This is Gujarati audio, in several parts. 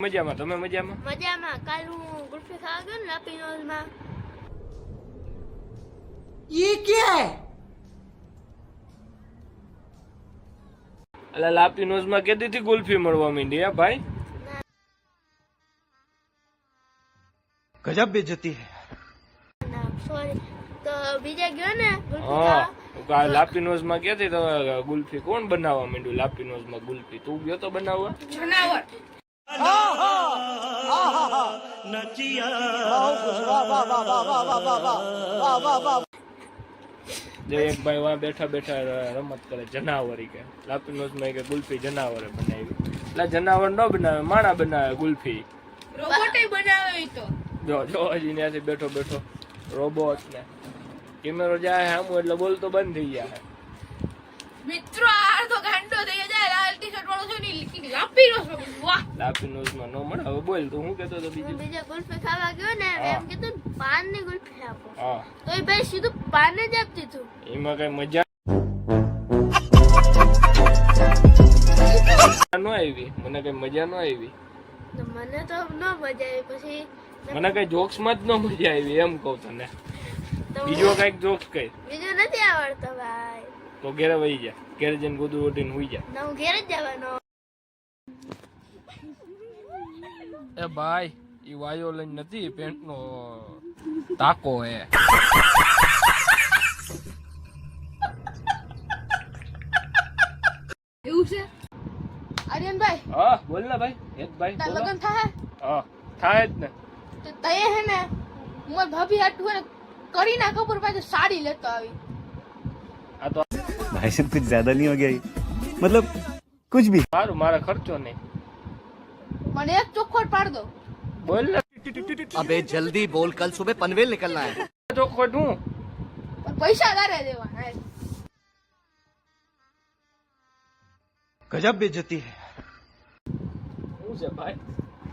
મજામાં તમે મજામાં? મજામાં. કાલ હું ગુલ્ફી ખાવા ગયો ને લાપીનોઝમાં. ये क्या है? અલા લાપીનોઝમાં કેદીથી ગુલ્ફી મળવા માંડી હે ભાઈ? गजब बेइज्जती है. ના સોરી. તો બીજા ગયો ને ગુલ્ફી હા ખાવા. લાપીનોઝમાં ક્યાંથી તમે ગુલ્ફી કોણ બનાવવા માંડ્યું? લાપીનોઝમાં ગુલ્ફી તું ગયો તો બનાવવા? જનાવર. જે એક ભાઈ વહાં બેઠા બેઠા રમત કરે જનાવરી કે લાપીનોઝમાં કે ગુલ્ફી જનાવરે બનાવી. એટલે જનાવર ન બનાવે, માણા બનાવે ગુલ્ફી. રોબોટે બનાવ્યો ઈ તો. જો જો હજી ત્યાંથી બેઠો બેઠો રોબોટ ને કેમેરો જાય સામું એટલે બોલતો બંધ થઈ જાય. મિત્રો આ તો ગાંડો થઈ જાય. લાલ ટી-શર્ટ વાળો છે ને લાપીનોઝ. વાહ. લાપીનોઝમાં ન મળે. હવે બોલ તું શું કહેતો હતો બીજું? બીજા ગુલ્ફી ખાવા ગયો ને એમ કીધું પાન ની ગુલ્ફી આપો. હા તો એ ભાઈ સીધું પાન જ આપતી હતું. એમાં કઈ મજા ન આવી. મને કઈ મજા ન આવી. તો મને તો ન મજા આવી. પછી મને કઈ જોક્સ માં જ ન મજા આવી એમ કહું તને. તો બીજો કઈક જોક્સ કઈ બીજું નથી આવડતો ભાઈ. તો ઘેરે વહી જા. ઘેરે જઈને ગોદું ઓઢીને હુઈ જા. ના હું ઘેર જ જવાનો. એ ભાઈ ઈ વાયોલિન નથી, પેન્ટ નો તાકો હે. એવું છે આર્યનભાઈ? હા બોલ ને ભાઈ. એક ભાઈ તાર બોલો. લગન થાય હા થાય જ ને. તો તય હે ને મોર ભાભી હાટુ હે કરીના કપૂર પાસે સાડી લેતો આવી. આ તો भाई साहब कुछ ज्यादा नहीं हो गया ये? मतलब कुछ भी. સારું, મારા ખર્ચો નહીં. મને એક ચોખવટ પાડ દો. બોલ ને अबे जल्दी बोल, कल सुबह पनवेल निकलना है. ચોખવટ હું. પણ પૈસા તારે દેવાના હે. गजब बेइज्जती है. શું છે ભાઈ?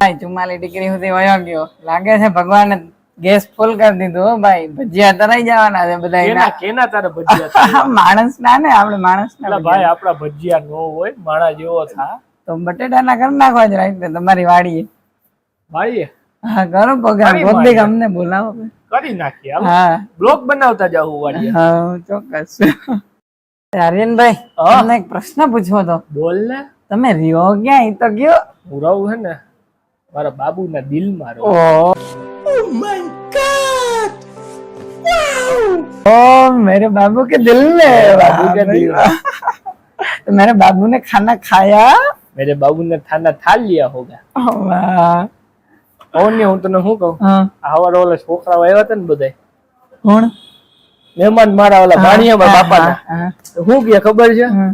44 ડિગ્રી સુધી વયો ગયો. લાગે છે ભગવાને ગેસ ફૂલ કરી દીધું. હો ભાઈ, ભજીયા તરાઈ જવાના છે કેના બધા. કેના તારા ભજીયા? માણસ ના ને આપણે માણસ એટલે ના ભાઈ આપડા ભજીયા નો હોય, માણા જેવો થા. તો બટેટાના કરી નાખવા જ રાઈટ તમારી વાડીએ. ભાઈ હા કરો પ્રોગ્રામ. કરી કોક દી મારીએ. અમને બોલાવો. કરી નાખીએ. હાલો. હા બ્લોગ બનાવતા જાવું વાડીએ. હા ચોક્કસ. આર્યનભાઈ હા. તમને એક પ્રશ્ન પૂછવો તો. બોલ ને. તમે રહ્યો ક્યાં? ઈ તો કયો. હું રહું હે ને મારા બાબુના દિલમાં રહું. ओ मेरे बाबू के दिल में. बाबू के वाह दिल भाई, वाह। तो मेरे बाबू ने खाना खाया. મેરે બાબુને થાના થા लिया होगा. वाह. કોણ ને હું તને શું કહું? हाँ આવારા ઓલા છોકરાઓ આવ્યા હતા ને બધાય कौन? મહેમાન મારા ઓલા ભાણિયા મારા બાપાના. हाँ, તો શું કે ખબર છે? हाँ,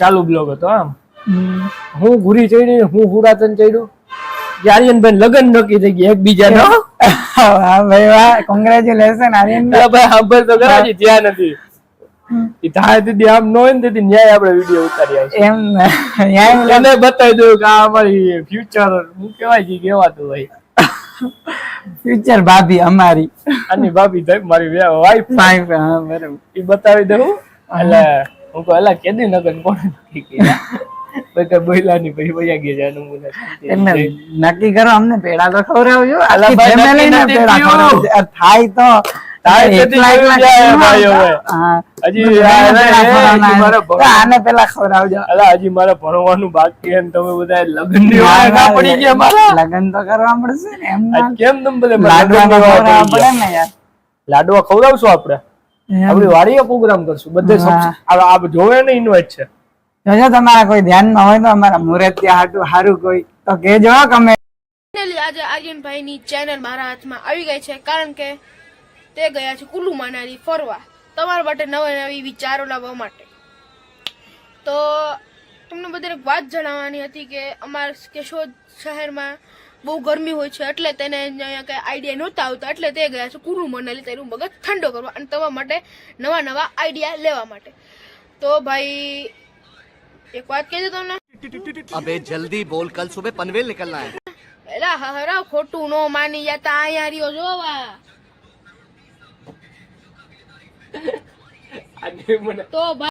ચાલુ બ્લોગ હતો આમ. हम्म। હું ઘુરી ચડ્યું, હું હુરાતન ચડ્યું. આર્યનભાઈ લગન નક્કી થઈ ગયા એકબીજાનો. वाह भाई वाह, કોંગ્રેચ્યુલેશન આર્યન. એટલે ભાઈ સાંભળ તો ખરા, હજી ત્યાં નથી. ઈ થાય તેથી આમ ન હોય ને તેથી ન્યાય આપણે વિડીયો ઉતારી આવશું. એમ ન્યાય એને બતાવી દઉં કે આ અમારી ફ્યુચર હું કહેવાય છે કહેવાતું ભાઈ. ફ્યુચર ભાભી અમારી. આની ભાભી થાય મારી વાઈફ. વાઈફ. હા બરાબર. ઈ બતાવી દઉં. એટલે હું કહું એલા કેદી નગન કોણ નક્કી કર્યા? બધા બોયલા ની પછી વયા ગયા જાનું મને શાંતિ એટલે થઈ. નક્કી કરો, અમને પેડા તો ખવડાવજો. અલા આખી ભાઈ, family ને નક્કી પેડા નથી ખવડાવજો. આ થાય તો થાય તો એકલા એકલા જાય કેમ ભાઈ આવતા? હવે. હા. હજી મને આ પેડા હજી ખવડાવવાના મારે છે. તો આને પેલા ખવડાવજો. અલા હજી મારે ભણવાનું બાકી છે ને તમે બધા લગ્ન ની વાત ના પડી ગયા મારા. લગન તો કરવા પડશે ને એમ ના. આજ કેમ તમે બધા લાડવા લગ્નની વાત ખવડાવવા પડી પડે ગયા? ને યાર. લાડવા ખવડાવશું આપણે. એમ. આપણી વાડીએ પ્રોગ્રામ કરશું બધે. હા. આ જોવે ને ઇન્વાઇટ છે. જોજો તમારા કોઈ ધ્યાનમાં હોય તો અમારા મુરતિયા હાટું હારું કોઈ તો કહેજો હો કમેન્ટ. ફાઇનલી આજે આર્યનભાઈની ચેનલ મારા હાથમાં આવી ગઈ છે. કારણ કે તે ગયા છે કુલ્લુ મનાલી ફરવા તમારા માટે નવા નવી વિચારો લાવવા માટે. તો તમને બધાને એક વાત જણાવવાની હતી કે અમારા કેશોદ શહેરમાં બહુ ગરમી હોય છે, એટલે તેને અહીંયા કઈ આઈડિયા નહોતા આવતા, એટલે તે ગયા છે કુલ્લુ મનાલી તેનું મગજ ઠંડો કરવા અને તમારા માટે નવા નવા આઈડિયા લેવા માટે. તો ભાઈ એક વાત કહી દો તમને. अबे जल्दी बोल, कल सुबह पनवेल निकलना है. એલા હરા ખોટું નો માની જતા અહીંયા રહ્યો જોવા. આજે મને તો